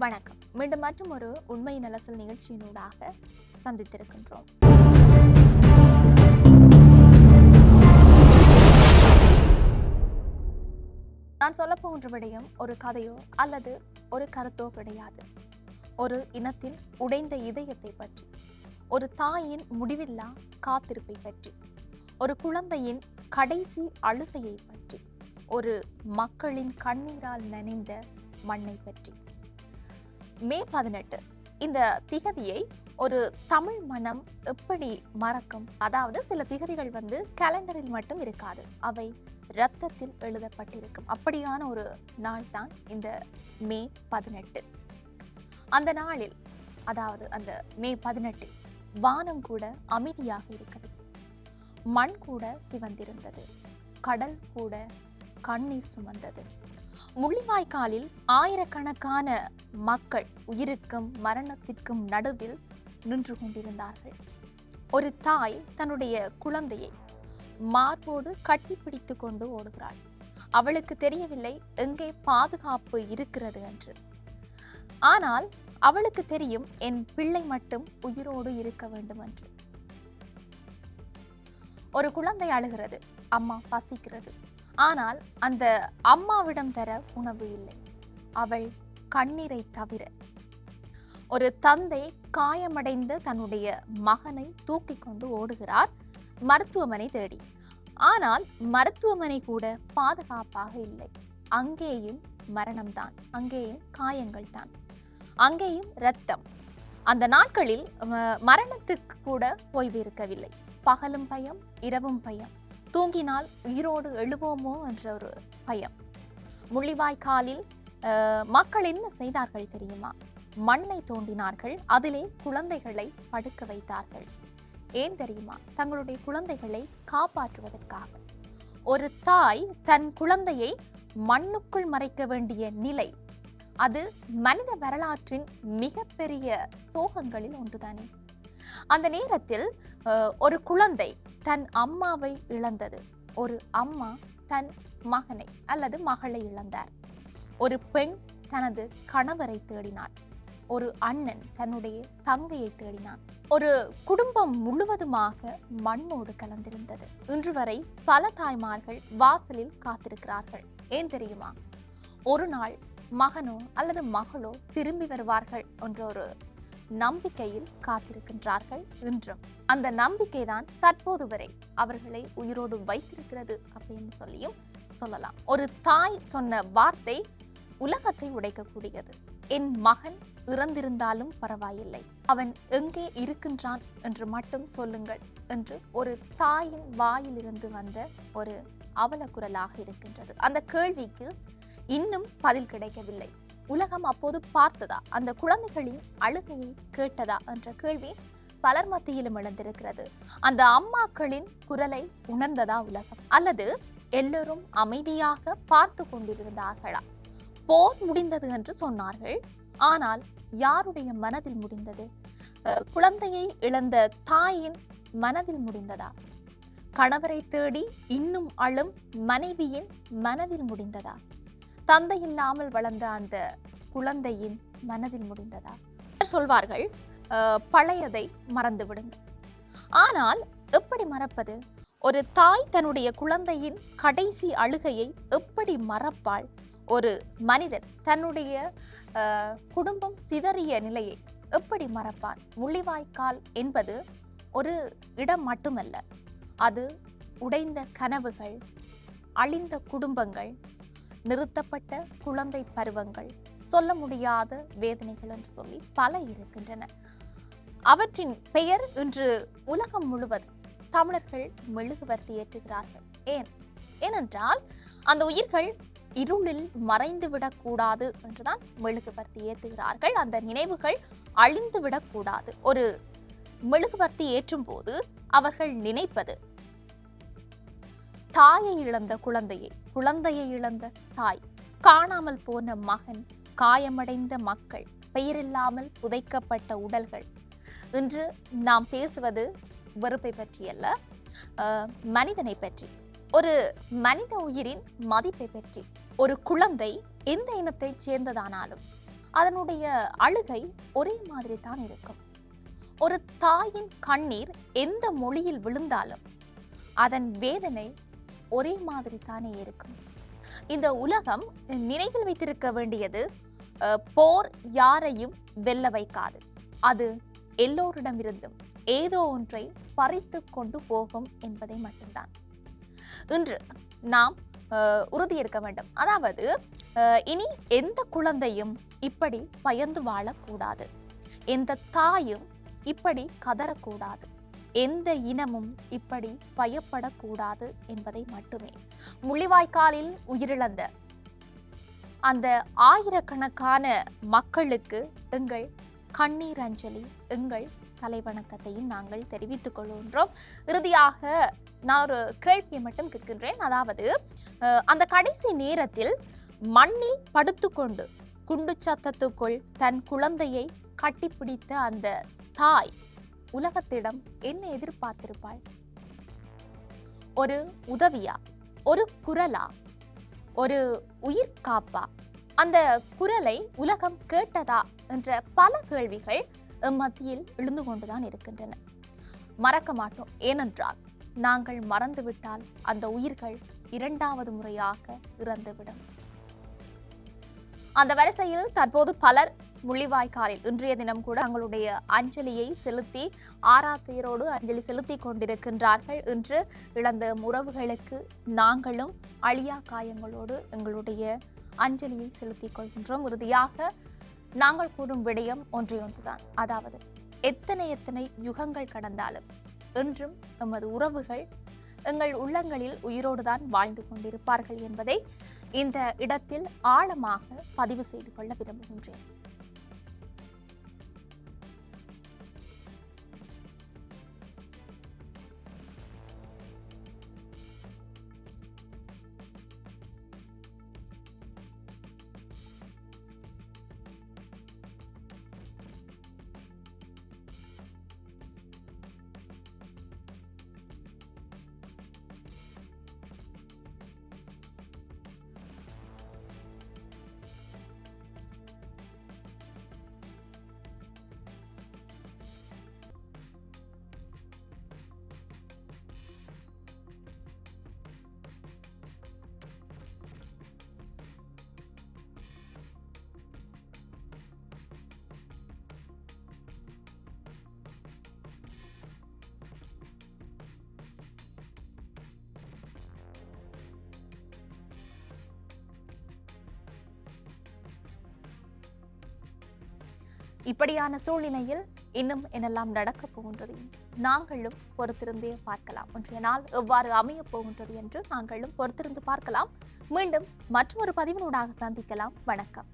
வணக்கம். மீண்டும் மற்றும் ஒரு உண்மை நலசல் நிகழ்ச்சியினூடாக சந்தித்திருக்கின்றோம். நான் சொல்ல போகின்ற விடயம் ஒரு கதையோ அல்லது ஒரு கருத்தோ கிடையாது. ஒரு இனத்தின் உடைந்த இதயத்தை பற்றி, ஒரு தாயின் முடிவில்லா காத்திருப்பை பற்றி, ஒரு குழந்தையின் கடைசி அழுகையை பற்றி, ஒரு மக்களின் கண்ணீரால் நனைந்த மண்ணை பற்றி. மே 18 இந்த திகதியை ஒரு தமிழ் மனம் எப்படி மறக்கும்? அதாவது சில திகதிகள் கேலண்டரில் மட்டும் இருக்காது, அவை இரத்தத்தில் எழுதப்பட்டிருக்கும். அப்படியான ஒரு நாள் தான் இந்த மே 18. அந்த நாளில், அதாவது அந்த மே 18 வானம் கூட அமைதியாக இருக்கவில்லை, மண் கூட சிவந்திருந்தது, கடல் கூட கண்ணீர் சுமந்தது. முள்ளிவாய்க்காலில் ஆயிரக்கணக்கான மக்கள் உயிருக்கும் மரணத்திற்கும் நடுவில் நின்று கொண்டிருந்தார்கள். ஒரு தாய் தன்னுடைய குழந்தையை மார்போடு கட்டிப்பிடித்து கொண்டு ஓடுகிறாள். அவளுக்கு தெரியவில்லை எங்கே பாதுகாப்பு இருக்கிறது என்று. ஆனால் அவளுக்கு தெரியும், என் பிள்ளை மட்டும் உயிரோடு இருக்க வேண்டும் என்று. ஒரு குழந்தை அழுகிறது, அம்மா பசிக்கிறது. ஆனால் அந்த அம்மாவிடம் தர உணவு இல்லை, அவள் கண்ணீரை தவிர. ஒரு தந்தை காயமடைந்த தன்னுடைய மகனை தூக்கி கொண்டு ஓடுகிறார் மருத்துவமனை தேடி. ஆனால் மருத்துவமனை கூட பாதுகாப்பாக இல்லை. அங்கேயும் மரணம்தான், அங்கேயும் காயங்கள் தான், அங்கேயும் இரத்தம். அந்த நாட்களில் மரணத்துக்கு கூட ஓய்வு இருக்கவில்லை. பகலும் பயம், இரவும் பயம். தூங்கினால் உயிரோடு எழுவோமோ என்ற ஒரு பயம். முள்ளிவாய்க்காலில் மக்கள் என்ன செய்தார்கள் தெரியுமா? மண்ணை தோண்டினார்கள், அதிலே குழந்தைகளை படுக்க வைத்தார்கள். ஏன் தெரியுமா? தங்களுடைய குழந்தைகளை காப்பாற்றுவதற்காக. ஒரு தாய் தன் குழந்தையை மண்ணுக்குள் மறைக்க வேண்டிய நிலை, அது மனித வரலாற்றின் மிகப்பெரிய சோகங்களில் ஒன்றுதானே. அந்த நேரத்தில் ஒரு குழந்தை தன் அம்மாவை இழந்தது. ஒரு அம்மா தன் மகனை அல்லது மகளை இழந்தார். ஒரு பெண் தனது கணவரை தேடினாள். ஒரு அண்ணன் தன்னுடைய தங்கையை தேடினான். ஒரு குடும்பம் முழுவதுமாக மண்ணோடு கலந்திருந்தது. இன்று வரை பல தாய்மார்கள் வாசலில் காத்திருக்கிறார்கள். ஏன் தெரியுமா? ஒரு நாள் மகனோ அல்லது மகளோ திரும்பி வருவார்கள் என்ற ஒரு நம்பிக்கையில் காத்திருக்கின்றார்கள் இன்றும். அந்த நம்பிக்கைதான் தற்போது வரை அவர்களை உயிரோடு வைத்திருக்கிறது அப்படின்னு சொல்லியும் சொல்லலாம். ஒரு தாய் சொன்ன வார்த்தை உலகத்தை உடைக்கக்கூடியது. என் மகன் இறந்திருந்தாலும் பரவாயில்லை, அவன் எங்கே இருக்கின்றான் என்று மட்டும் சொல்லுங்கள் என்று ஒரு தாயின் வாயிலிருந்து வந்த ஒரு அவல குரலாக இருக்கின்றது. அந்த கேள்விக்கு இன்னும் பதில் கிடைக்கவில்லை. உலகம் அப்போது பார்த்ததா? அந்த குழந்தைகளின் அழுகையை கேட்டதா என்ற கேள்வி பலர் மத்தியிலும் எழுந்திருக்கிறது. அந்த அம்மாக்களின் குரலை உணர்ந்ததா உலகம்? அல்லது எல்லோரும் அமைதியாக பார்த்து கொண்டிருந்தார்களா? போர் முடிந்தது என்று சொன்னார்கள், ஆனால் யாருடைய மனதில் முடிந்தது? குழந்தையை இழந்த தாயின் மனதில் முடிந்ததா? கணவரை தேடி இன்னும் அழும் மனைவியின் மனதில் முடிந்ததா? தந்தை இல்லாமல் வளர்ந்த அந்த குழந்தையின் மனதில் முடிந்ததா? சொல்வார்கள், பழையதை மறந்து விடுங்கள். ஆனால் எப்படி மறப்பது? ஒரு தாய் தன்னுடைய குழந்தையின் கடைசி அழுகையை எப்படி மறப்பாள்? ஒரு மனிதன் தன்னுடைய குடும்பம் சிதறிய நிலையை எப்படி மறப்பான்? முள்ளிவாய்க்கால் என்பது ஒரு இடம் மட்டுமல்ல, அது உடைந்த கனவுகள், அழிந்த குடும்பங்கள், நிறுத்தப்பட்ட குழந்தை பருவங்கள், சொல்ல முடியாத வேதனைகள் என்று சொல்லி பல இருக்கின்றன. அவற்றின் பெயர் இன்று உலகம் முழுவதும் தமிழர்கள் மெழுகுவர்த்தி ஏற்றுகிறார்கள். ஏனென்றால் அந்த உயிர்கள் இருளில் மறைந்து விடக்கூடாது என்றுதான் மெழுகுவர்த்தி ஏற்றுகிறார்கள். அந்த நினைவுகள் அழிந்து விடக்கூடாது. ஒரு மெழுகுவர்த்தி ஏற்றும் போது அவர்கள் நினைப்பது தாயை இழந்த குழந்தையை, குழந்தையை இழந்த தாய், காணாமல் போன மகன், காயமடைந்த மக்கள், பெயரில்லாமல் புதைக்கப்பட்ட உடல்கள். இன்று நாம் பேசுவது வெறுப்பை பற்றியல்ல, மனிதனை பற்றி, ஒரு மனித உயிரின் மதிப்பை பற்றி. ஒரு குழந்தை எந்த இனத்தைச் சேர்ந்ததானாலும் அதனுடைய அழுகை ஒரே மாதிரி தான் இருக்கும். ஒரு தாயின் கண்ணீர் எந்த மொழியில் விழுந்தாலும் அதன் வேதனை ஒரே மாதிரி தானே இருக்கும். இந்த உலகம் நினைவில் வைத்திருக்க வேண்டியது, போர் யாரையும் வெல்ல வைக்காது. அது எல்லோரிடமிருந்தும் ஏதோ ஒன்றை பறித்து கொண்டு போகும் என்பதை மட்டும்தான் இன்று நாம் உறுதியெடுக்க வேண்டும். அதாவது இனி எந்த குழந்தையும் இப்படி பயந்து வாழக்கூடாது, எந்த தாயும் இப்படி கதறக்கூடாது, எந்த இனமும் இப்படி பயப்படக்கூடாது என்பதை மட்டுமே. முள்ளிவாய்க்காலில் உயிரிழந்த அந்த ஆயிரக்கணக்கான மக்களுக்கு எங்கள் கண்ணீர் அஞ்சலி, எங்கள் தலைவணக்கத்தையும் நாங்கள் தெரிவித்துக் கொள்கின்றோம். இறுதியாக நான் ஒரு கேள்வியை மட்டும் கேட்கின்றேன். அதாவது அந்த கடைசி நேரத்தில் மண்ணில் படுத்துக்கொண்டு குண்டு சத்தத்துக்குள் தன் குழந்தையை கட்டிப்பிடித்த அந்த தாய் உலகத்திடம் என்ன எதிர்பார்த்திருப்பாள்? ஒரு உதவியா, ஒரு குரலா, ஒரு உயிர் காப்பா? அந்த குரலை உலகம் கேட்டதா என்ற பல கேள்விகள் மத்தியில் எழுந்து கொண்டுதான் இருக்கின்றன. மறக்க மாட்டோம். ஏனென்றால் நாங்கள் மறந்துவிட்டால் அந்த உயிர்கள் இரண்டாவது முறையாக இறந்துவிடும். அந்த வரிசையில் தற்போது பலர் முள்ளிவாய்க்காலில் இன்றைய தினம் கூட தங்களுடைய அஞ்சலியை செலுத்தி ஆராத்துயரோடு அஞ்சலி செலுத்தி கொண்டிருக்கின்றார்கள். இன்று இழந்த உறவுகளுக்கு நாங்களும் அழியா காயங்களோடு எங்களுடைய அஞ்சலியை செலுத்திக் கொள்கின்றோம். இறுதியாக நாங்கள் கூறும் விடயம் ஒன்றுதான். அதாவது எத்தனை யுகங்கள் கடந்தாலும் என்றும் எமது உறவுகள் எங்கள் உள்ளங்களில் உயிரோடுதான் வாழ்ந்து கொண்டிருப்பார்கள் என்பதை இந்த இடத்தில் ஆழமாக பதிவு செய்து கொள்ள விரும்புகின்றேன். இப்படியான சூழ்நிலையில் இன்னும் என்னெல்லாம் நடக்கப் போகின்றது என்று நாங்களும் பொறுத்திருந்தே பார்க்கலாம். ஒன்றைய நாள் எவ்வாறு அமையப் போகின்றது என்று நாங்களும் பொறுத்திருந்து பார்க்கலாம். மீண்டும் மற்றொரு பதிவினூடாக சந்திக்கலாம். வணக்கம்.